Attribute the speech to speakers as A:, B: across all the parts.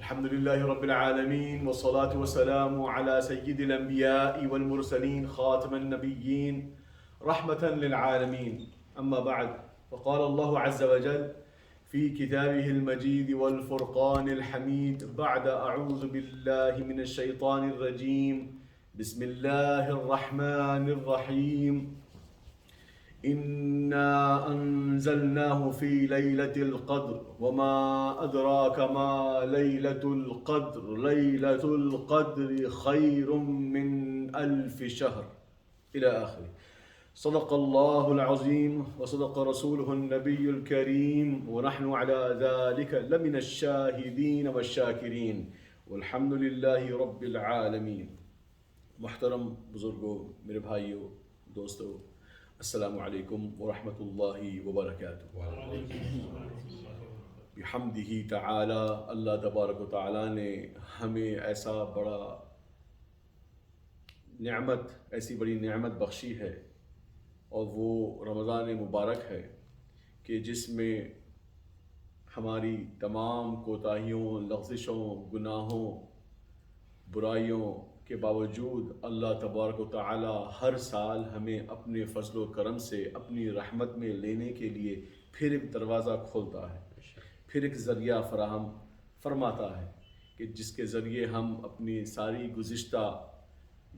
A: الحمد لله رب العالمين والصلاة والسلام على سيد الأنبياء والمرسلين خاتم النبيين رحمة للعالمين. أما بعد، فقال الله عز وجل في كتابه المجيد والفرقان الحميد بعد أعوذ بالله من الشيطان الرجيم بسم الله الرحمن الرحيم. إنا أنزلناه في ليلة القدر وما أدراك ما ليلة القدر ليلة القدر خير من 1000 شهر إلى آخره. صدق الله العظيم وصدق رسوله النبي الكريم ونحن على ذلك لمن الشاهدين والشاكرين والحمد لله رب العالمين. محترم بزرگوں، میرے بھائیوں، دوستوں، السلام علیکم ورحمۃ اللہ وبرکاتہ۔ بحمدہ تعالی، اللہ تبارک و تعالی نے ہمیں ایسی بڑی نعمت بخشی ہے، اور وہ رمضان مبارک ہے کہ جس میں ہماری تمام کوتاہیوں، لغزشوں، گناہوں، برائیوں کے باوجود اللہ تبارک و تعالی ہر سال ہمیں اپنے فضل و کرم سے اپنی رحمت میں لینے کے لیے پھر ایک دروازہ کھولتا ہے، پھر ایک ذریعہ فراہم فرماتا ہے کہ جس کے ذریعے ہم اپنی ساری گزشتہ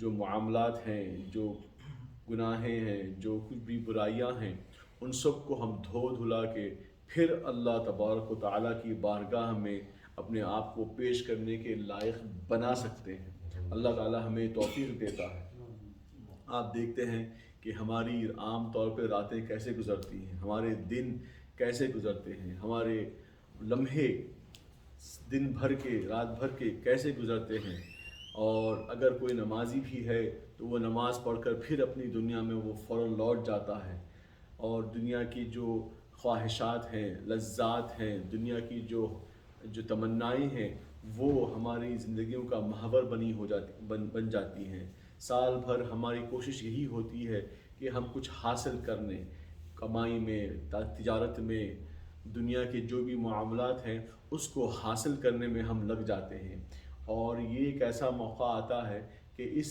A: جو معاملات ہیں، جو گناہیں ہیں، جو کچھ بھی برائیاں ہیں، ان سب کو ہم دھو دھلا کے پھر اللہ تبارک و تعالی کی بارگاہ میں اپنے آپ کو پیش کرنے کے لائق بنا سکتے ہیں۔ اللہ تعالی ہمیں توفیق دیتا ہے۔ آپ دیکھتے ہیں کہ ہماری عام طور پہ راتیں کیسے گزرتی ہیں، ہمارے دن کیسے گزرتے ہیں، ہمارے لمحے دن بھر کے، رات بھر کے کیسے گزرتے ہیں، اور اگر کوئی نمازی بھی ہے تو وہ نماز پڑھ کر پھر اپنی دنیا میں وہ فوراً لوٹ جاتا ہے، اور دنیا کی جو خواہشات ہیں، لذات ہیں، دنیا کی جو تمنائیں ہیں، وہ ہماری زندگیوں کا محور بن جاتی ہیں۔ سال بھر ہماری کوشش یہی ہوتی ہے کہ ہم کچھ حاصل کرنے، کمائی میں، تجارت میں، دنیا کے جو بھی معاملات ہیں اس کو حاصل کرنے میں ہم لگ جاتے ہیں، اور یہ ایک ایسا موقع آتا ہے کہ اس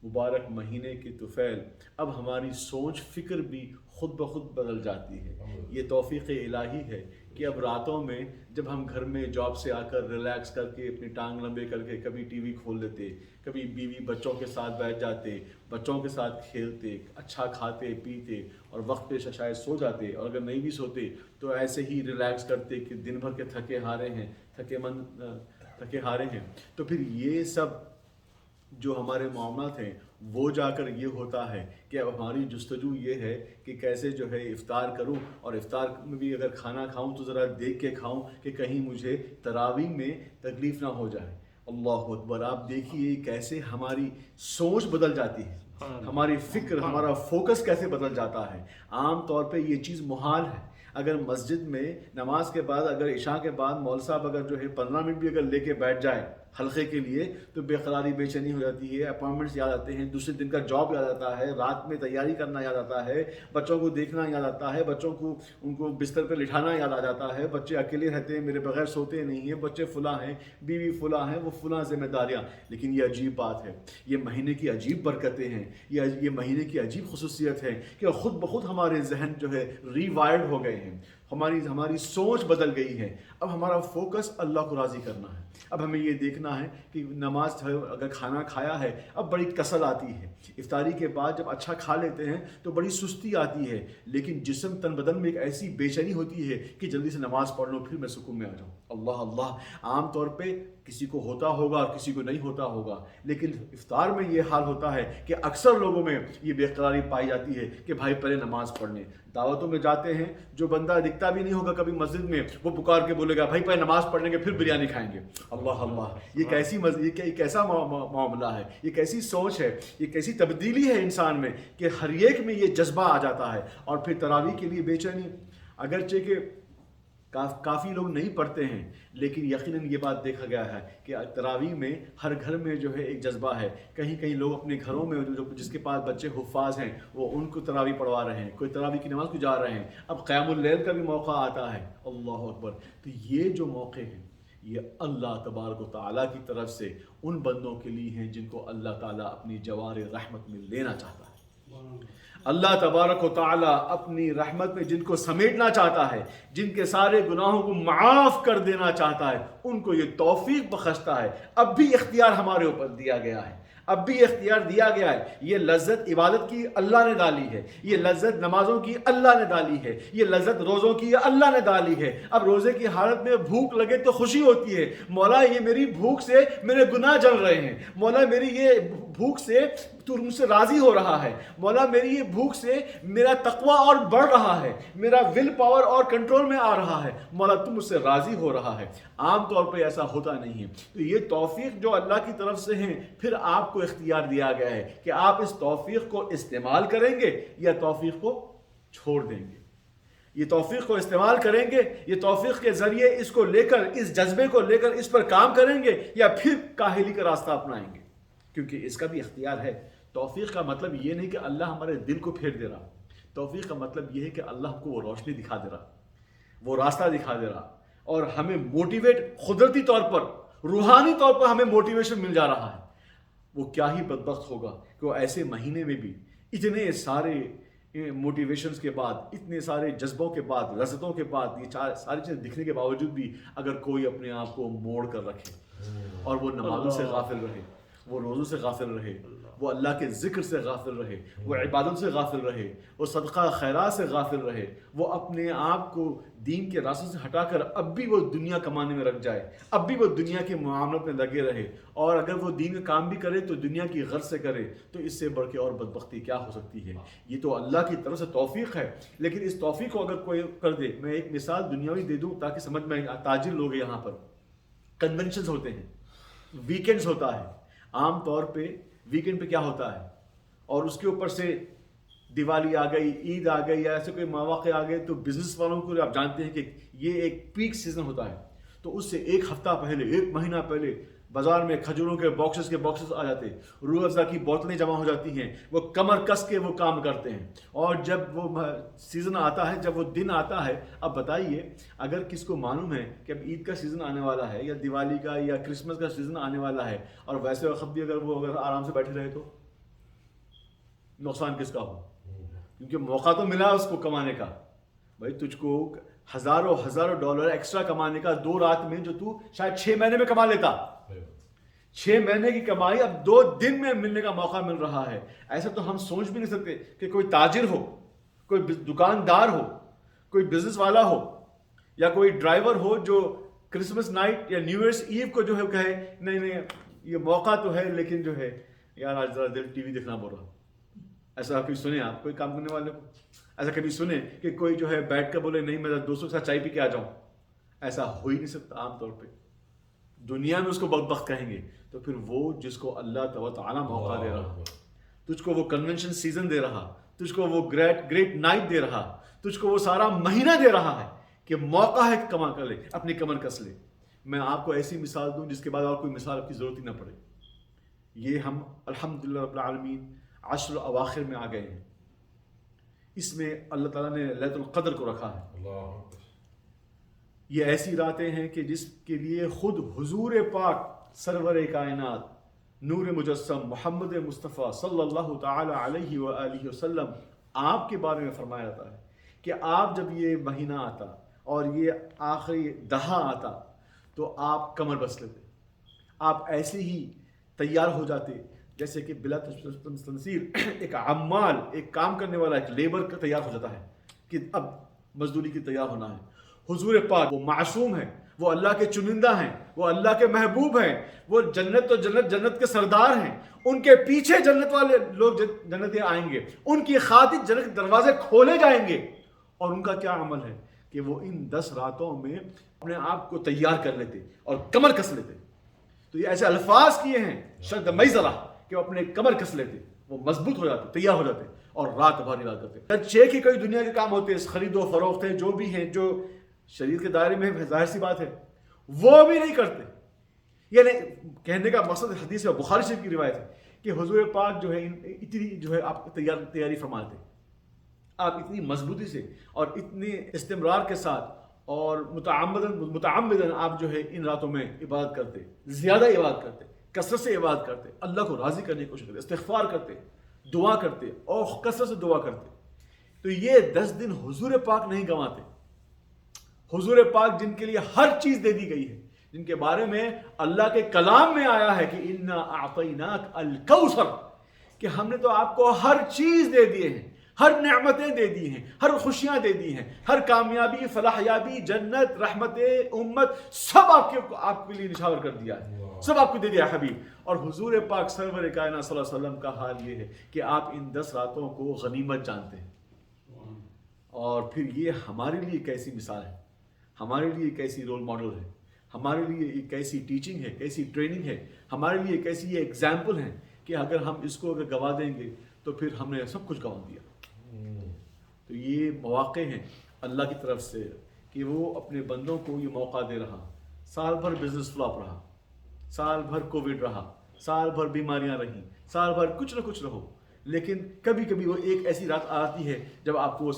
A: مبارک مہینے کی طفیل اب ہماری سوچ فکر بھی خود بخود بدل جاتی ہے۔ یہ توفیق الہی ہے کہ اب راتوں میں جب ہم گھر میں جاب سے آ کر ریلیکس کر کے اپنی ٹانگ لمبے کر کے کبھی ٹی وی کھول لیتے، کبھی بیوی بچوں کے ساتھ بیٹھ جاتے، بچوں کے ساتھ کھیلتے، اچھا کھاتے پیتے اور وقت پہ شاید سو جاتے، اور اگر نہیں بھی سوتے تو ایسے ہی ریلیکس کرتے کہ دن بھر کے تھکے ہارے ہیں، تو پھر یہ سب جو ہمارے معاملات ہیں وہ جا کر یہ ہوتا ہے کہ اب ہماری جستجو یہ ہے کہ کیسے جو ہے افطار کروں، اور افطار میں بھی اگر کھانا کھاؤں تو ذرا دیکھ کے کھاؤں کہ کہیں مجھے تراویح میں تکلیف نہ ہو جائے۔ اللہ اکبر! آپ دیکھیے کیسے ہماری سوچ بدل جاتی ہے، ہماری فکر، ہمارا فوکس کیسے بدل جاتا ہے۔ عام طور پہ یہ چیز محال ہے، اگر مسجد میں نماز کے بعد، اگر عشاء کے بعد مول صاحب اگر جو ہے 15 منٹ بھی اگر لے کے بیٹھ جائے حلقے کے لیے تو بے قراری، بے چینی ہو جاتی ہے، اپائنٹمنٹس یاد آتے ہیں، دوسرے دن کا جاب یاد آتا ہے، رات میں تیاری کرنا یاد آتا ہے، بچوں کو دیکھنا یاد آتا ہے، بچوں کو ان کو بستر پہ لٹھانا یاد آ جاتا ہے، بچے اکیلے رہتے ہیں، میرے بغیر سوتے نہیں ہیں، بچے فلاں ہیں، بیوی فلاں ہیں، وہ فلاں ذمہ داریاں۔ لیکن یہ عجیب بات ہے، یہ مہینے کی عجیب برکتیں ہیں، یہ مہینے کی عجیب خصوصیت ہے کہ خود بخود ہمارے ذہن جو ہے ری وائرڈ ہو گئے ہیں، ہماری سوچ بدل گئی ہے۔ اب ہمارا فوکس اللہ کو راضی کرنا ہے۔ اب ہمیں یہ دیکھنا ہے کہ نماز اگر کھانا کھایا ہے اب بڑی کسل آتی ہے، افطاری کے بعد جب اچھا کھا لیتے ہیں تو بڑی سستی آتی ہے، لیکن جسم تن بدن میں ایک ایسی بے چینی ہوتی ہے کہ جلدی سے نماز پڑھ لوں پھر میں سکون میں آ جاؤں۔ اللہ اللہ! عام طور پہ کسی کو ہوتا ہوگا اور کسی کو نہیں ہوتا ہوگا، لیکن افطار میں یہ حال ہوتا ہے کہ اکثر لوگوں میں یہ بے قراری پائی جاتی ہے کہ بھائی پہلے نماز پڑھ لیں۔ دعوتوں میں جاتے ہیں، جو بندہ دکھتا بھی نہیں ہوگا کبھی مسجد میں، وہ پکار کے بولے گا بھائی پہلے نماز پڑھ لیں گے پھر بریانی کھائیں گے۔ اللہ اللہ! یہ کیسا معاملہ ہے، یہ کیسی سوچ ہے، یہ کیسی تبدیلی ہے انسان میں کہ ہر ایک میں یہ جذبہ آ جاتا ہے، اور پھر تراویح کے لیے بے چینی۔ اگرچہ کہ کافی لوگ نہیں پڑھتے ہیں، لیکن یقیناً یہ بات دیکھا گیا ہے کہ تراویح میں ہر گھر میں جو ہے ایک جذبہ ہے۔ کہیں لوگ اپنے گھروں میں جس کے پاس بچے حفاظ ہیں وہ ان کو تراویح پڑھوا رہے ہیں، کوئی تراویح کی نماز کو جا رہے ہیں۔ اب قیام اللیل کا بھی موقع آتا ہے، اللہ اکبر! تو یہ جو موقع ہیں، یہ اللہ تبارک و تعالیٰ کی طرف سے ان بندوں کے لیے ہیں جن کو اللہ تعالیٰ اپنی جوار رحمت میں لینا چاہتا ہے۔ اللہ تبارک و تعالیٰ اپنی رحمت میں جن کو سمیٹنا چاہتا ہے، جن کے سارے گناہوں کو معاف کر دینا چاہتا ہے، ان کو یہ توفیق بخشتا ہے۔ اب بھی اختیار ہمارے اوپر دیا گیا ہے، اب بھی اختیار دیا گیا ہے۔ یہ لذت عبادت کی اللہ نے ڈالی ہے، یہ لذت نمازوں کی اللہ نے ڈالی ہے، یہ لذت روزوں کی اللہ نے ڈالی ہے۔ اب روزے کی حالت میں بھوک لگے تو خوشی ہوتی ہے، مولا یہ میری بھوک سے میرے گناہ جل رہے ہیں، مولا میری یہ بھوک سے تو مجھ سے راضی ہو رہا ہے، مولا میری یہ بھوک سے میرا تقوی اور بڑھ رہا ہے، میرا ول پاور اور کنٹرول میں آ رہا ہے، مولا تم مجھ سے راضی ہو رہا ہے۔ عام طور پہ ایسا ہوتا نہیں ہے۔ تو یہ توفیق جو اللہ کی طرف سے ہیں، پھر آپ کو اختیار دیا گیا ہے کہ آپ اس توفیق کو استعمال کریں گے یا توفیق کو چھوڑ دیں گے۔ یہ توفیق کو استعمال کریں گے، یہ توفیق کے ذریعے اس کو لے کر، اس جذبے کو لے کر اس پر کام کریں گے، یا پھر کاہلی کا راستہ اپنائیں گے، کیونکہ اس کا بھی اختیار ہے۔ توفیق کا مطلب یہ نہیں کہ اللہ ہمارے دل کو پھیر دے رہا، توفیق کا مطلب یہ ہے کہ اللہ ہم کو وہ روشنی دکھا دے رہا، وہ راستہ دکھا دے رہا، اور ہمیں موٹیویٹ قدرتی طور پر، روحانی طور پر ہمیں موٹیویشن مل جا رہا ہے۔ وہ کیا ہی بدبخت ہوگا کہ وہ ایسے مہینے میں بھی اتنے سارے موٹیویشنز کے بعد، اتنے سارے جذبوں کے بعد، لذتوں کے بعد، یہ ساری چیزیں دکھنے کے باوجود بھی اگر کوئی اپنے آپ کو موڑ کر رکھے اور وہ نمازوں سے غافل رہے، وہ روزوں سے غافل رہے، وہ اللہ کے ذکر سے غافل رہے، وہ عبادت سے غافل رہے، وہ صدقہ خیرات سے غافل رہے، وہ اپنے آپ کو دین کے راستے سے ہٹا کر اب بھی وہ دنیا کمانے میں رکھ جائے، اب بھی وہ دنیا کے معاملات میں لگے رہے، اور اگر وہ دین کا کام بھی کرے تو دنیا کی غرض سے کرے، تو اس سے بڑھ کے اور بدبختی کیا ہو سکتی ہے؟ یہ تو اللہ کی طرف سے توفیق ہے۔ لیکن اس توفیق کو اگر کوئی کر دے، میں ایک مثال دنیاوی دے دوں تاکہ سمجھ میں آئے۔ تاجر لوگ یہاں پر کنونشنز ہوتے ہیں، ویکینڈز ہوتا ہے، عام طور پہ ویکینڈ پہ کیا ہوتا ہے، اور اس کے اوپر سے دیوالی آ گئی، عید آ گئی، یا ایسے کوئی مواقع آ گئے، تو بزنس والوں کو آپ جانتے ہیں کہ یہ ایک پیک سیزن ہوتا ہے، تو اس سے ایک ہفتہ پہلے، ایک مہینہ پہلے بازار میں کھجوروں کے باکسز آ جاتے، روح افزا کی بوتلیں جمع ہو جاتی ہیں، وہ کمر کس کے وہ کام کرتے ہیں۔ اور جب وہ سیزن آتا ہے، جب وہ دن آتا ہے، اب بتائیے اگر کس کو معلوم ہے کہ اب عید کا سیزن آنے والا ہے، یا دیوالی کا یا کرسمس کا سیزن آنے والا ہے، اور ویسے وقت بھی اگر آرام سے بیٹھے رہے، تو نقصان کس کا ہو؟ کیونکہ موقع تو ملا اس کو کمانے کا۔ بھائی تجھ کو ہزاروں ڈالر ایکسٹرا کمانے کا 2 رات میں، جو تو شاید 6 مہینے میں کما لیتا، 6 مہینے کی کمائی اب 2 دن میں ملنے کا موقع مل رہا ہے۔ ایسا تو ہم سوچ بھی نہیں سکتے کہ کوئی تاجر ہو، کوئی دکاندار ہو، کوئی بزنس والا ہو، یا کوئی ڈرائیور ہو جو کرسمس نائٹ یا نیو ایئرس ایو کو جو ہے کہے نہیں یہ موقع تو ہے، لیکن جو ہے یار آج ذرا دل ٹی وی دیکھنا پڑ رہا۔ ایسا کبھی سنے آپ کوئی کام کرنے والے کو؟ ایسا کبھی سنے کہ کوئی جو ہے بیٹھ کر بولے نہیں میں دوستوں کے ساتھ چائے پی کے آ جاؤں؟ ایسا ہو ہی نہیں سکتا عام طور پہ۔ دنیا میں اس کو بدبخت کہیں گے، تو پھر وہ جس کو اللہ تعالیٰ موقع دے رہا، تجھ کو وہ کنونشن سیزن دے رہا، تجھ کو وہ گریٹ نائٹ دے رہا، تجھ کو وہ سارا مہینہ دے رہا ہے کہ موقع ہے کما کر لے، اپنی کمر کس لے۔ میں آپ کو ایسی مثال دوں جس کے بعد اور کوئی مثال کی ضرورت ہی نہ پڑے۔ یہ ہم الحمدللہ رب العالمین عشر اواخر میں آ گئے ہیں، اس میں اللہ تعالیٰ نے لیلۃ القدر کو رکھا ہے۔ یہ ایسی راتیں ہیں کہ جس کے لیے خود حضور پاک سرور کائنات نور مجسم محمد مصطفیٰ صلی اللہ تعالی علیہ وآلہ وسلم آپ کے بارے میں فرمایا جاتا ہے کہ آپ جب یہ مہینہ آتا اور یہ آخری دہا آتا تو آپ کمر بس لیتے، آپ ایسے ہی تیار ہو جاتے جیسے کہ بلا تنصیر ایک عمال، ایک کام کرنے والا، ایک لیبر کا تیار ہو جاتا ہے کہ اب مزدوری کی تیار ہونا ہے۔ حضور پاک وہ معصوم ہیں، وہ اللہ کے چنندہ ہیں، وہ اللہ کے محبوب ہیں، وہ جنت کے سردار ہیں، ان کے پیچھے جنت والے لوگ جنتیں آئیں گے، ان کی خاطر جنت کے دروازے کھولے جائیں گے، اور ان کا کیا عمل ہے کہ وہ ان 10 راتوں میں اپنے آپ کو تیار کر لیتے اور کمر کس لیتے۔ تو یہ ایسے الفاظ کیے ہیں شد میزرہ کہ وہ اپنے کمر کس لیتے، وہ مضبوط ہو جاتے، تیار ہو جاتے، اور رات بھر عبادت کرتے۔ چیک ہی کوئی دنیا کے کام ہوتے ہیں، خرید و فروخت ہے، جو بھی ہیں، جو شریعت کے دائرے میں ظاہر سی بات ہے، وہ بھی نہیں کرتے۔ یعنی کہنے کا مقصد حدیث ہے، بخاری شریف کی روایت ہے کہ حضور پاک جو ہے اتنی جو ہے آپ تیاری فرماتے، آپ اتنی مضبوطی سے اور اتنے استمرار کے ساتھ اور متعمدن آپ جو ہے ان راتوں میں عبادت کرتے، زیادہ عبادت کرتے، کثرت سے عبادت کرتے، اللہ کو راضی کرنے کی کوشش کرتے، استغفار کرتے، دعا کرتے اور کثرت سے دعا کرتے، تو یہ 10 دن حضور پاک نہیں گنواتے۔ حضور پاک جن کے لیے ہر چیز دے دی گئی ہے، جن کے بارے میں اللہ کے کلام میں آیا ہے کہ انا اعطیناک الکوثر، کہ ہم نے تو آپ کو ہر چیز دے دیے ہیں، ہر نعمتیں دے دی ہیں، ہر خوشیاں دے دی ہیں، ہر کامیابی، فلاح یابی، جنت، رحمت امت، سب آپ کے لیے نشاور کر دیا ہے، سب آپ کو دے دیا حبیب۔ اور حضور پاک سرور کائنات صلی اللہ علیہ وسلم کا حال یہ ہے کہ آپ ان 10 راتوں کو غنیمت جانتے ہیں۔ اور پھر یہ ہمارے لیے کیسی مثال ہے، ہمارے لیے کیسی رول ماڈل ہے، ہمارے لیے ایک کیسی ٹیچنگ ہے، کیسی ٹریننگ ہے، ہمارے لیے کیسی یہ ایگزامپل ہے کہ اگر ہم اس کو اگر گوا دیں گے تو پھر ہم نے سب کچھ گوا دیا۔ تو یہ مواقع ہیں اللہ کی طرف سے کہ وہ اپنے بندوں کو یہ موقع دے رہا۔ سال بھر بزنس فلاپ رہا، سال بھر کووڈ رہا، سال بھر بیماریاں رہیں، سال بھر کچھ نہ کچھ رہو، لیکن کبھی کبھی وہ ایک ایسی رات آتی ہے جب آپ کو وہ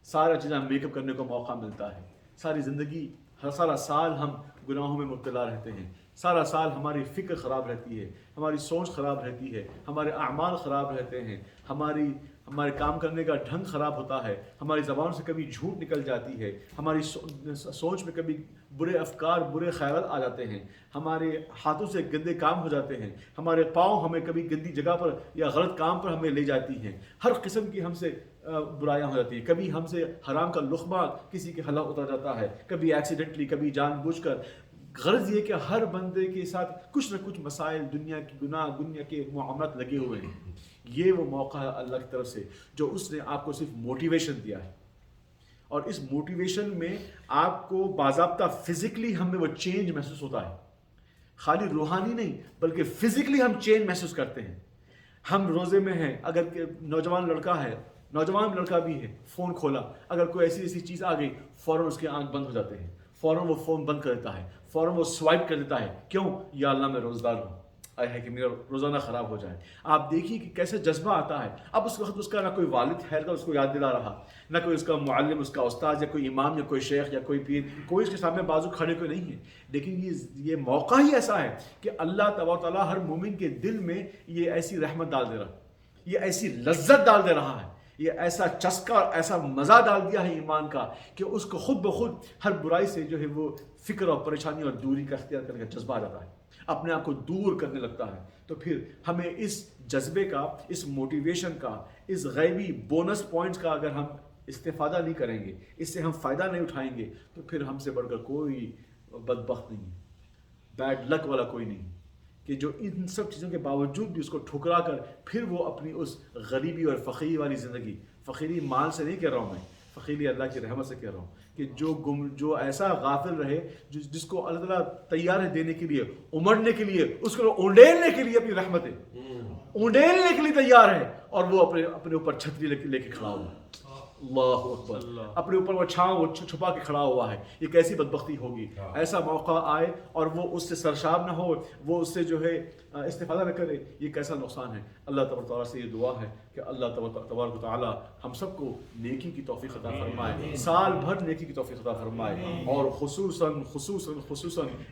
A: سارا چیزیں میک اپ کرنے کا موقع ملتا ہے۔ ساری زندگی، سارا سال ہم گناہوں میں مبتلا رہتے ہیں، سارا سال ہماری فکر خراب رہتی ہے، ہماری سوچ خراب رہتی ہے، ہمارے اعمال خراب رہتے ہیں، ہمارے کام کرنے کا ڈھنگ خراب ہوتا ہے، ہماری زبان سے کبھی جھوٹ نکل جاتی ہے، ہماری سوچ میں کبھی برے افکار، برے خیالات آ جاتے ہیں، ہمارے ہاتھوں سے گندے کام ہو جاتے ہیں، ہمارے پاؤں ہمیں کبھی گندی جگہ پر یا غلط کام پر ہمیں لے جاتی ہیں، ہر قسم کی ہم سے برائیاں ہو جاتی ہیں، کبھی ہم سے حرام کا لقمہ کسی کے حلق اتر جاتا ہے، کبھی ایکسیڈنٹلی، کبھی جان بوجھ کر۔ غرض یہ کہ ہر بندے کے ساتھ کچھ نہ کچھ مسائل، دنیا کی گناہ، دنیا کے معاملات لگے ہوئے ہیں۔ یہ وہ موقع ہے اللہ کی طرف سے جو اس نے آپ کو صرف موٹیویشن دیا ہے، اور اس موٹیویشن میں آپ کو باضابطہ فزیکلی ہم میں وہ چینج محسوس ہوتا ہے، خالی روحانی نہیں بلکہ فزیکلی ہم چینج محسوس کرتے ہیں۔ ہم روزے میں ہیں، اگر نوجوان لڑکا ہے، نوجوان لڑکا بھی ہے، فون کھولا، اگر کوئی ایسی چیز آ گئی، فوراً اس کے آنکھ بند ہو جاتے ہیں، فوراً وہ فون بند کر دیتا ہے، فوراً وہ سوائپ کر دیتا ہے۔ کیوں؟ یا اللہ میں روزدار ہوں، آئے ہے کہ میرا روزانہ خراب ہو جائے۔ آپ دیکھیے کہ کیسے جذبہ آتا ہے۔ اب اس وقت اس کا نہ کوئی والد ٹھہر کر اس کو یاد دلا رہا، نہ کوئی اس کا معلم، اس کا استاد، یا کوئی امام، یا کوئی شیخ، یا کوئی پیر، کوئی اس کے سامنے بازو کھڑے کوئی نہیں ہے، لیکن یہ موقع ہی ایسا ہے کہ اللہ تبارک تعالیٰ ہر مومن کے دل میں یہ ایسی رحمت ڈال دے رہا ہے، یہ ایسی لذت ڈال دے رہا ہے، یہ ایسا چسکا اور ایسا مزہ ڈال دیا ہے ایمان کا کہ اس کو خود بخود ہر برائی سے جو ہے وہ فکر اور پریشانی اور دوری کا اختیار کرنے کا جذبہ آ جاتا ہے، اپنے آپ کو دور کرنے لگتا ہے۔ تو پھر ہمیں اس جذبے کا، اس موٹیویشن کا، اس غیبی بونس پوائنٹس کا اگر ہم استفادہ نہیں کریں گے، اس سے ہم فائدہ نہیں اٹھائیں گے، تو پھر ہم سے بڑھ کر کوئی بدبخت نہیں ہے، بیڈ لک والا کوئی نہیں، کہ جو ان سب چیزوں کے باوجود بھی اس کو ٹھکرا کر پھر وہ اپنی اس غریبی اور فقیری والی زندگی، فقیری مال سے نہیں کہہ رہا ہوں میں، فقیری اللہ کی رحمت سے کہہ رہا ہوں، کہ جو ایسا غافل رہے جس کو اللہ تعالیٰ تیار ہے دینے کے لیے، امڑنے کے لیے، اس کو اونڈیلنے کے لیے اپنی رحمتیں اونڈیلنے کے لیے تیار ہے، اور وہ اپنے اوپر چھتری لے کے کھڑا ہوا، اللہ اکبر، اپنے اوپر وہ چھاؤں چھپا کے کھڑا ہوا ہے۔ یہ کیسی بدبختی ہوگی، ایسا موقع آئے اور وہ اس سے سرشار نہ ہو، وہ اس سے جو ہے استفادہ نہ کرے، یہ کیسا نقصان ہے۔ اللہ تبارک تعالیٰ سے یہ دعا ہے کہ اللہ تبارک و تعالیٰ ہم سب کو نیکی کی توفیق عطا فرمائے، سال بھر نیکی کی توفیق عطا فرمائے، اور خصوصاً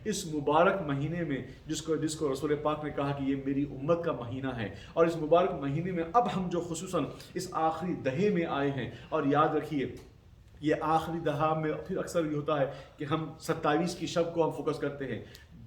A: اس مبارک مہینے میں جس کو رسول پاک نے کہا کہ یہ میری امت کا مہینہ ہے، اور اس مبارک مہینے میں اب ہم جو خصوصاً اس آخری دہے میں آئے ہیں، اور یاد رکھیے یہ آخری دہا میں پھر اکثر یہ ہوتا ہے کہ ہم 27 کی شب کو ہم فوکس کرتے ہیں،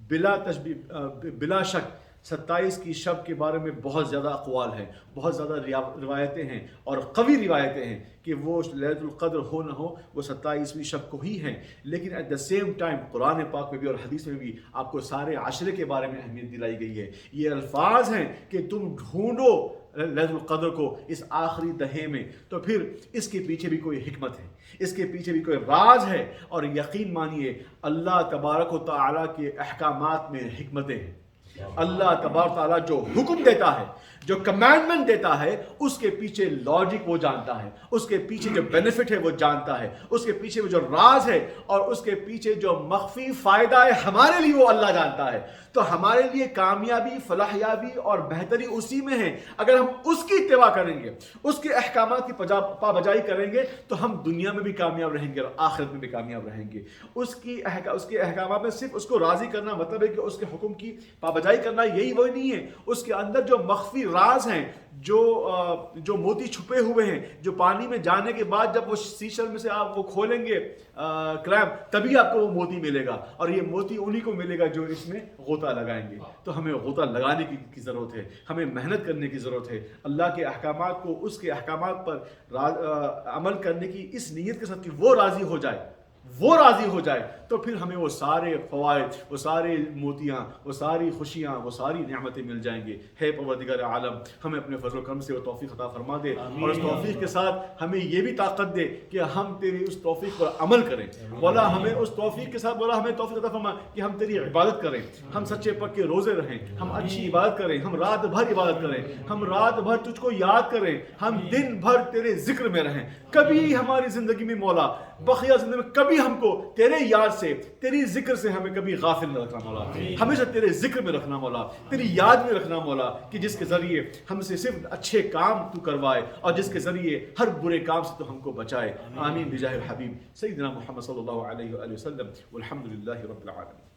A: بلا شک 27 کی شب کے بارے میں بہت زیادہ اقوال ہیں، بہت زیادہ روایتیں ہیں، اور قوی روایتیں ہیں کہ وہ لیلۃ القدر ہو نہ ہو وہ 27ویں شب کو ہی ہیں، لیکن ایٹ دا سیم ٹائم قرآن پاک میں بھی اور حدیث میں بھی آپ کو سارے عشرے کے بارے میں اہمیت دلائی گئی ہے۔ یہ الفاظ ہیں کہ تم ڈھونڈو لیلۃ القدر کو اس آخری دہے میں، تو پھر اس کے پیچھے بھی کوئی حکمت ہے، اس کے پیچھے بھی کوئی راز ہے، اور یقین مانیے اللہ تبارک و تعالیٰ کے احکامات میں حکمتیں ہیں، اللہ تبارک تعالیٰ جو حکم دیتا ہے، جو کمانڈمنٹ دیتا ہے، اس کے پیچھے لاجک وہ جانتا ہے، اس کے پیچھے جو بینیفٹ ہے وہ جانتا ہے، اس کے پیچھے جو راز ہے اور اس کے پیچھے جو مخفی فائدہ ہے ہمارے لیے وہ اللہ جانتا ہے۔ تو ہمارے لیے کامیابی، فلاح یابی اور بہتری اسی میں ہے۔ اگر ہم اس کی اتباع کریں گے، اس کے احکامات کی پابجائی کریں گے تو ہم دنیا میں بھی کامیاب رہیں گے اور آخرت میں بھی کامیاب رہیں گے۔ اس کے احکامات میں صرف اس کو راضی کرنا مطلب ہے کہ اس کے حکم کی پابجائی کرنا، یہی وہ نہیں ہے۔ اس کے اندر جو مخفی راز ہیں، جو موتی چھپے ہوئے ہیں، جو پانی میں جانے کے بعد جب وہ سیشل میں سے آپ وہ کھولیں گے کلیمپ، تبھی آپ کو وہ موتی ملے گا، اور یہ موتی انہی کو ملے گا جو اس میں غوطہ لگائیں گے۔ تو ہمیں غوطہ لگانے کی ضرورت ہے، ہمیں محنت کرنے کی ضرورت ہے، اللہ کے احکامات کو، اس کے احکامات پر عمل کرنے کی اس نیت کے ساتھ کہ وہ راضی ہو جائے، وہ راضی ہو جائے، تو پھر ہمیں وہ سارے فوائد، وہ سارے موتیاں، وہ ساری خوشیاں، وہ ساری نعمتیں مل جائیں گے۔ ہے پروردگار عالم ہمیں اپنے فضل و کرم سے وہ توفیق عطا فرما دے، اور اس توفیق کے ساتھ ہمیں یہ بھی طاقت دے کہ ہم تیری اس توفیق پر عمل کریں۔ مولا ہمیں اس توفیق کے ساتھ، مولا ہمیں توفیق عطا فرما کہ ہم تیری عبادت کریں، ہم سچے پکے روزے رہیں، ہم اچھی عبادت کریں، ہم رات بھر عبادت کریں، ہم رات بھر تجھ کو یاد کریں، ہم دن بھر تیرے ذکر میں رہیں۔ کبھی ہماری زندگی میں مولا، بقیہ زندگی میں کبھی ہم کو تیرے یاد سے، تیری ذکر سے ہمیں کبھی غافل نہ رکھنا مولا، ہمیشہ تیرے ذکر میں رکھنا مولا، تیری یاد میں رکھنا مولا، کہ جس کے ذریعے ہم سے صرف اچھے کام تو کروائے، اور جس کے ذریعے ہر برے کام سے تو ہم کو بچائے۔ آمین بجاہ الحبیب سیدنا محمد صلی اللہ علیہ وآلہ وسلم، والحمد للہ رب العالمین۔